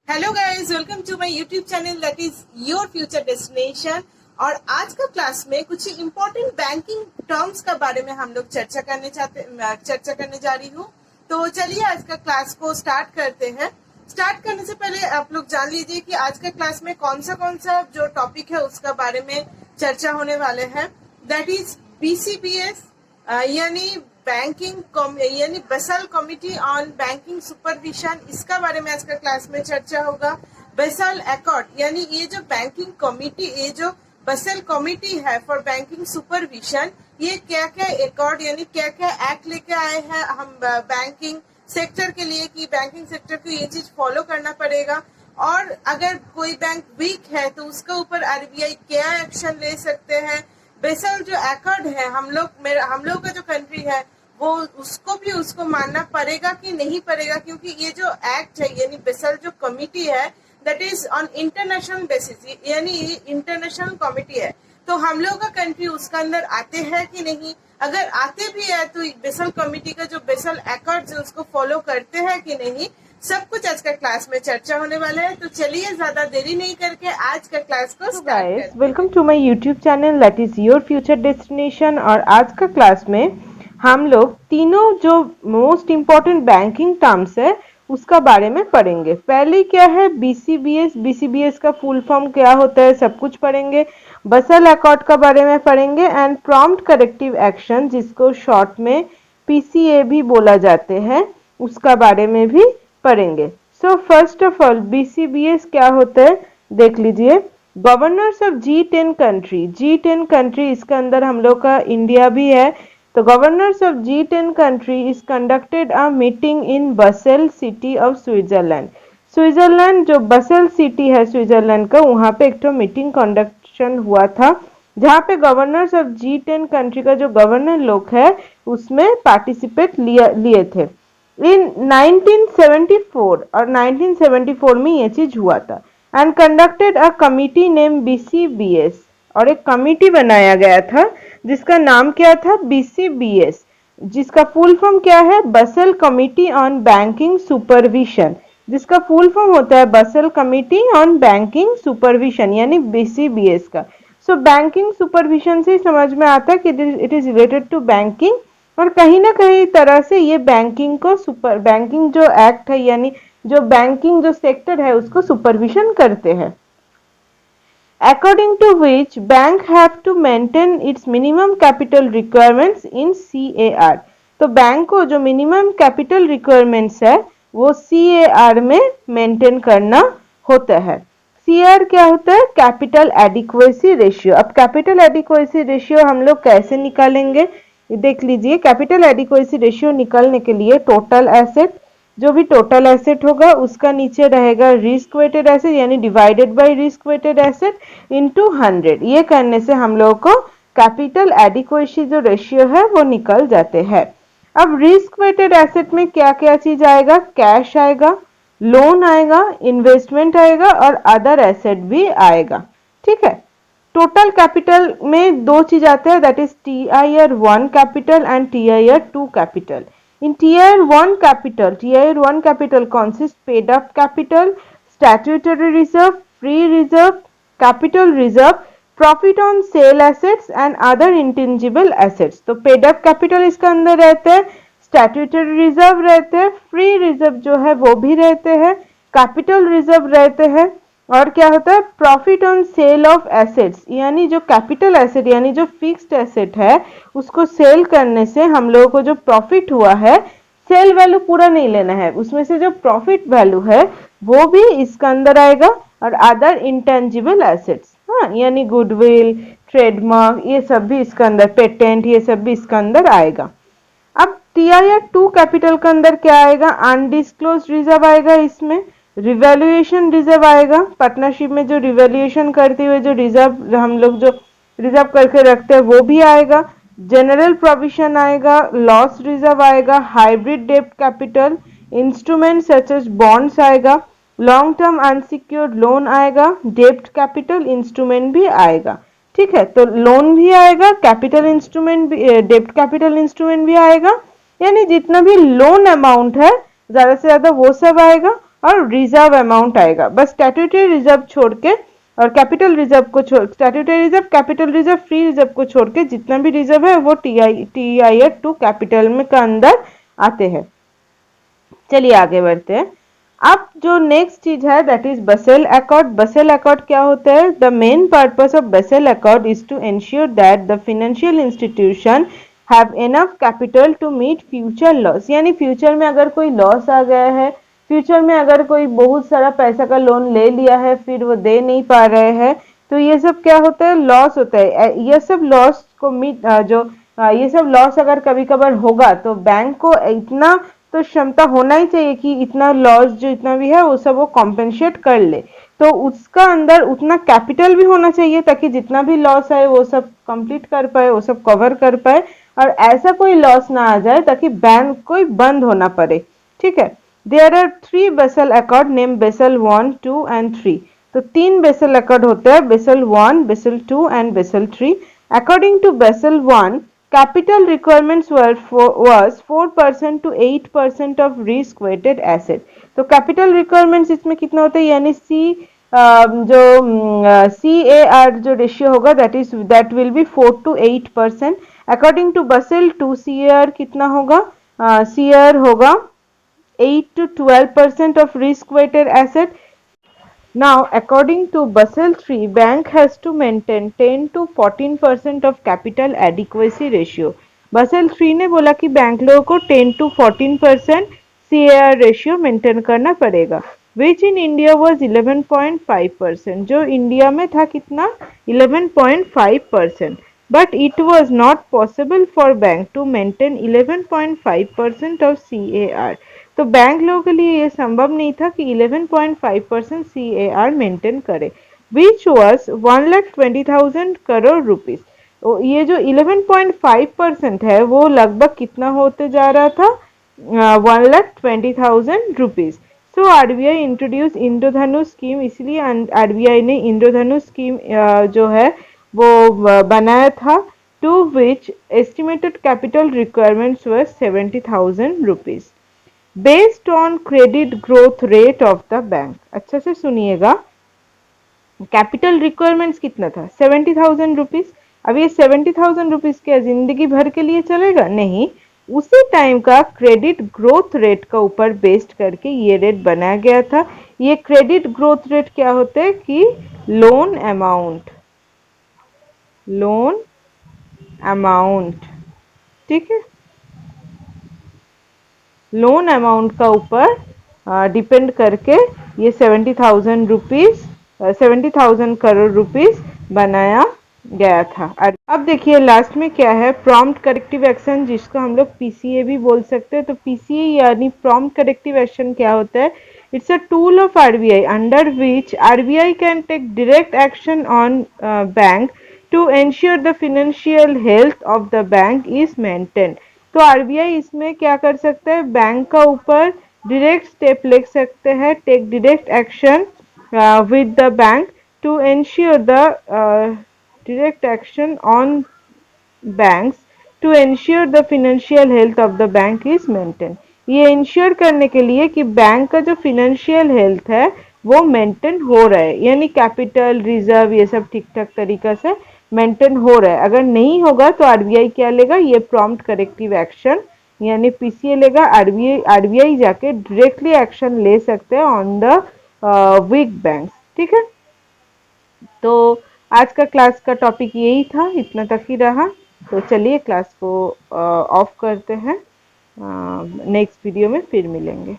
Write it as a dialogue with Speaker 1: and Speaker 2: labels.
Speaker 1: Hello guys, welcome to my YouTube channel that is your future destination. और आज का class में कुछ इंपॉर्टेंट बैंकिंग टर्म्स का बारे में हम लोग चर्चा करने जा रही हूँ। तो चलिए आज का क्लास को स्टार्ट करते हैं। स्टार्ट करने से पहले आप लोग जान लीजिए कि आज का क्लास में कौन सा जो टॉपिक है उसका बारे में चर्चा होने वाले हैं। दैट इज BCBS यानी यानी Basel committee on banking supervision, इसका बारे में आज का क्लास में चर्चा होगा। बेसल अकॉर्ड यानी ये जो बैंकिंग कमिटी, ये जो बेसल कमिटी है फॉर बैंकिंग सुपरविजन, ये क्या क्या अकॉर्ड यानी क्या क्या एक्ट लेके आए हैं हम बैंकिंग सेक्टर के लिए कि बैंकिंग सेक्टर को ये चीज फॉलो करना पड़ेगा। और अगर कोई बैंक वीक है तो उसके ऊपर RBI क्या एक्शन ले सकते हैं। बेसल जो अकॉर्ड है हम लोग का जो कंट्री है वो उसको मानना पड़ेगा कि नहीं पड़ेगा, क्योंकि ये जो एक्ट है यानी बेसल जो कमिटी है that is on international basis, यानी इंटरनेशनल कमिटी है। तो हम लोग का कंट्री उसके अंदर आते हैं कि नहीं, अगर आते भी है तो बेसल कमिटी का जो बेसल अकॉर्ड है उसको फॉलो करते हैं कि नहीं, सब कुछ आज का क्लास में चर्चा होने वाला है। तो चलिए ज्यादा देरी नहीं करके आज का क्लास को स्टार्ट करते हैं।
Speaker 2: Welcome to my YouTube channel that is your future destination. और आज का क्लास में हम लोग तीनों जो मोस्ट इम्पॉर्टेंट बैंकिंग टर्म्स है उसका बारे में पढ़ेंगे। पहले क्या है BCBS का फुल फॉर्म क्या होता है सब कुछ पढ़ेंगे। बेसल अकॉर्ड का बारे में पढ़ेंगे एंड प्रॉम्प्ट करेक्टिव एक्शन जिसको शॉर्ट में PCA भी बोला जाते हैं उसका बारे में भी पढ़ेंगे। So first of all BCBS क्या होता है देख लीजिए। गवर्नर्स ऑफ G10 कंट्री, इसके अंदर हम लोग का इंडिया भी है। तो governors of G10 country is conducted a meeting in बसेल सिटी ऑफ स्विट्जरलैंड जो बसेल सिटी है स्विट्जरलैंड का, वहाँ पे एक तो मीटिंग कंडक्शन हुआ था जहाँ पे गवर्नर्स ऑफ G10 कंट्री का जो गवर्नर लोग है उसमें पार्टिसिपेट लिए थे। इन 1974 और 1974 में ये चीज हुआ था and conducted a committee name BCBS, और एक कमिटी बनाया गया था जिसका नाम क्या था BCBS, जिसका फुल फॉर्म क्या है Basel committee on banking supervision, जिसका फुल फॉर्म होता है Basel committee on banking supervision यानी BCBS का। सो बैंकिंग सुपरविजन से समझ में आता है कि it is related to banking, और कहीं ना कहीं तरह से ये बैंकिंग जो एक्ट है यानी जो बैंकिंग जो सेक्टर है उसको सुपरविजन करते हैं। According to which bank have to maintain its minimum capital requirements in CAR, तो बैंक को जो मिनिमम कैपिटल रिक्वायरमेंट्स है वो CAR में मेंटेन करना होता है। CAR क्या होता है कैपिटल एडिक्वेसी रेशियो। अब कैपिटल एडिक्वेसी रेशियो हम लोग कैसे निकालेंगे देख लीजिए। कैपिटल एडिक्वेसी रेशियो निकालने के लिए टोटल एसेट, जो भी टोटल एसेट होगा उसका नीचे रहेगा रिस्क वेटेड एसेट यानी divided by risk weighted asset into 100। ये करने से हम लोगों को कैपिटल एडिक्वेसी जो रेशियो है वो निकल जाते हैं। अब रिस्क वेटेड एसेट में क्या क्या चीज आएगा, कैश आएगा, लोन आएगा, इन्वेस्टमेंट आएगा और अदर एसेट भी आएगा। ठीक है। टोटल कैपिटल में दो चीज आते हैं that is TIR 1 capital and TIR 2 capital. In Tier 1 capital consists paid up capital, statutory reserve, free reserve, capital reserve, profit on sale assets and other intangible assets। तो paid up capital इसका अंदर रहते हैं, statutory reserve रहते हैं, free reserve जो है वो भी रहते हैं, capital reserve रहते हैं, और क्या होता है profit on sale of assets यानी जो कैपिटल एसेट यानी जो फिक्स्ड एसेट है उसको सेल करने से हम लोगों को जो प्रॉफिट हुआ है, सेल वैल्यू पूरा नहीं लेना है, उसमें से जो प्रॉफिट वैल्यू है वो भी इसका अंदर आएगा, और अदर इंटेंजिबल एसेट्स यानी गुडविल, ट्रेडमार्क, ये सब भी इसका अंदर, पेटेंट, ये सब भी इसका अंदर आएगा। अब TIR 2 कैपिटल के अंदर क्या आएगा, अनडिस्क्लोज्ड रिजर्व आएगा, इसमें रिवैल्यूएशन रिजर्व आएगा, पार्टनरशिप में जो रिवैल्यूएशन करते हुए जो रिजर्व हम लोग जो रिजर्व करके रखते हैं वो भी आएगा, जनरल प्रोविजन आएगा, लॉस रिजर्व आएगा, हाइब्रिड डेब्ट capital, instrument such as bonds आएगा, लॉन्ग टर्म अनसिक्योर्ड लोन आएगा, डेब्ट कैपिटल इंस्ट्रूमेंट भी आएगा। ठीक है, तो लोन भी आएगा, कैपिटल इंस्ट्रूमेंट भी, डेब्ट कैपिटल इंस्ट्रूमेंट भी आएगा, यानी जितना भी लोन अमाउंट है ज्यादा से ज्यादा वो सब आएगा, और रिजर्व अमाउंट आएगा। बस स्टैट्यूटरी रिजर्व छोड़ के और कैपिटल रिजर्व को छोड़, statutory reserve, capital reserve, free reserve को छोड़ के जितना भी रिजर्व है वो टीआईआर टू कैपिटल में का अंदर आते हैं। चलिए आगे बढ़ते हैं। अब जो नेक्स्ट चीज है that is Basel accord. Basel accord क्या होता है? The main purpose of Basel accord is to ensure that the financial institution have enough capital to meet future loss. यानी फ्यूचर में अगर कोई लॉस आ गया है, फ्यूचर में अगर कोई बहुत सारा पैसा का लोन ले लिया है फिर वो दे नहीं पा रहे हैं, तो ये सब क्या होता है? लॉस होता है। ये सब लॉस को ये सब लॉस अगर कभी कभार होगा तो बैंक को इतना तो क्षमता होना ही चाहिए कि इतना लॉस जो इतना भी है वो सब वो कॉम्पेंसेट कर ले। तो उसका अंदर उतना कैपिटल भी होना चाहिए ताकि जितना भी लॉस आए वो सब कंप्लीट कर पाए, वो सब कवर कर पाए, और ऐसा कोई लॉस ना आ जाए ताकि बैंक कोई बंद होना पड़े। ठीक है। There are 3 Basel accord name Basel 1, 2 and 3। तो 3 बेसल अकॉर्ड होते हैं, Basel 1, Basel 2 and Basel 3। According to Basel 1, capital requirements was 4% to 8% of risk weighted asset। तो capital requirements इसमें कितना होता है? यानी जो CAR जो रेशियो होगा that will be 4 to 8%। According to बसेल 2 CAR कितना होगा? CAR होगा 8 to 12% of risk weighted asset। Now, according to Basel III, bank has to maintain 10 to 14% of capital adequacy ratio। Basel III ने बोला कि bank लोगों को 10 to 14% CAR रेशियो मेंटेन करना पड़ेगा, which in India was 11.5%। जो India में था कितना? 11.5%। But it was not possible for bank to maintain 11.5% of CAR। तो बैंक लोगों के लिए ये संभव नहीं था कि 11.5% CAR मेंटेन करे, which was 1,20,000 करोड़ रुपीस। तो ये जो 11.5% है वो लगभग कितना होते जा रहा था? 1,20,000 rupees. So RBI introduce Indradhanush scheme, इसलिए आरबीआई ने इंद्रधनुष स्कीम जो है वो बनाया था, to which estimated capital requirements were 70,000 rupees based on credit growth rate of the bank. अच्छा से सुनिएगा, कैपिटल रिक्वायरमेंट्स कितना था? 70,000 रुपीज। अब ये 70,000 रुपीज क्या जिंदगी भर के लिए चलेगा? नहीं, उसी टाइम का क्रेडिट ग्रोथ रेट का ऊपर बेस्ड करके ये रेट बनाया गया था। ये क्रेडिट ग्रोथ रेट क्या होते हैं कि लोन अमाउंट, ठीक है, लोन अमाउंट का ऊपर डिपेंड करके ये 70,000 करोड़ रुपीस बनाया गया था। अब देखिए लास्ट में क्या है? प्रॉम्प्ट करेक्टिव एक्शन, जिसको हम लोग पीसीए भी बोल सकते हैं। तो पीसीए यानी प्रॉम्प्ट करेक्टिव एक्शन क्या होता है? It's a tool of RBI under which RBI can take direct action on bank to ensure the financial health of the bank is maintain. तो आरबीआई इसमें क्या कर सकता है? बैंक का ऊपर डायरेक्ट स्टेप ले सकते हैं, take direct action with the bank to ensure the direct action on banks to ensure the financial health of the bank is maintain. ये इंश्योर करने के लिए कि बैंक का जो फाइनेंशियल हेल्थ है वो मेंटेन हो रहा है, यानी कैपिटल रिजर्व ये सब ठीक ठाक तरीका से मेंटेन हो रहा है। अगर नहीं होगा तो आरबीआई क्या लेगा? ये प्रॉम्प्ट करेक्टिव एक्शन यानी पीसीए लेगा। आरबीआई जाके डायरेक्टली एक्शन ले सकते हैं ऑन द वीक बैंक्स। ठीक है, तो आज का क्लास का टॉपिक यही था, इतना तक ही रहा। तो चलिए क्लास को ऑफ करते हैं, नेक्स्ट वीडियो में फिर मिलेंगे।